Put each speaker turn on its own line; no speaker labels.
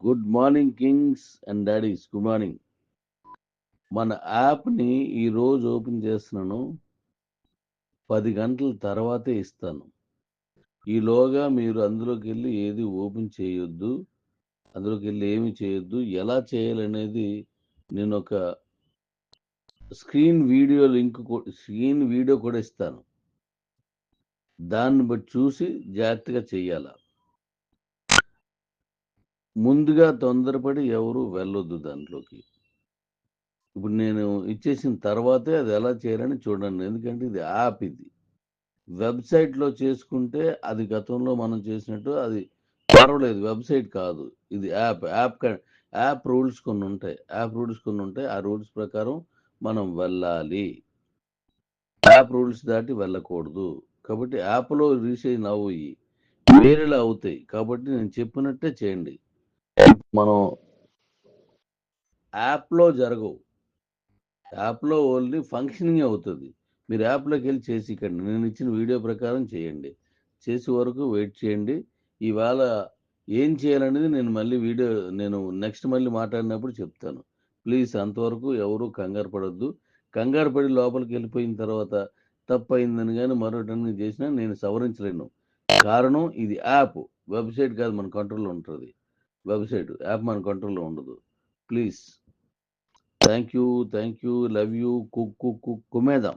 Good morning Kings and daddy's, good morning. మన యాప్ని ఈరోజు ఓపెన్ చేస్తున్నాను. 10 గంటల తర్వాతే ఇస్తాను. ఈలోగా మీరు అందులోకి వెళ్ళి ఏది ఓపెన్ చేయొద్దు, అందులోకి వెళ్ళి ఏమి చేయొద్దు. ఎలా చేయాలనేది నేను ఒక స్క్రీన్ వీడియో కూడా ఇస్తాను. దాన్ని బట్టి చూసి జాగ్రత్తగా చెయ్యాల. ముందుగా తొందరపడి ఎవరు వెళ్ళొద్దు దాంట్లోకి. ఇప్పుడు నేను ఇచ్చేసిన తర్వాతే అది ఎలా చేయాలని చూడండి. ఎందుకంటే ఇది యాప్. ఇది వెబ్సైట్లో చేసుకుంటే అది గతంలో మనం చేసినట్టు అది పర్వాలేదు. వెబ్సైట్ కాదు, ఇది యాప్ రూల్స్ కొన్ని ఉంటాయి. ఆ రూల్స్ ప్రకారం మనం వెళ్ళాలి. యాప్ రూల్స్ దాటి వెళ్ళకూడదు. కాబట్టి యాప్లో రీసైన్ అవ్వి వేరేలా అవుతాయి. కాబట్టి నేను చెప్పినట్టే చేయండి. మనం యాప్లో జరగవు. యాప్లో ఓన్లీ ఫంక్షనింగ్ అవుతుంది. మీరు యాప్లోకి వెళ్ళి చేసి ఇకండి. నేను ఇచ్చిన వీడియో ప్రకారం చేయండి. చేసే వరకు వెయిట్ చేయండి. ఇవాళ ఏం చేయాలనేది నేను నెక్స్ట్ మళ్ళీ మాట్లాడినప్పుడు చెప్తాను. ప్లీజ్ అంతవరకు ఎవరు కంగారు పడొద్దు. కంగారు పడి లోపలికి వెళ్ళిపోయిన తర్వాత తప్పయిందని కానీ మరొకటి చేసినా నేను సవరించలేను. కారణం ఇది యాప్, వెబ్సైట్ కాదు. మన కంట్రోల్లో ఉంటుంది వెబ్సైట్. యాప్ మన కంట్రోల్లో ఉండదు. Please. Thank you. Love you. కుమ్మేదాం.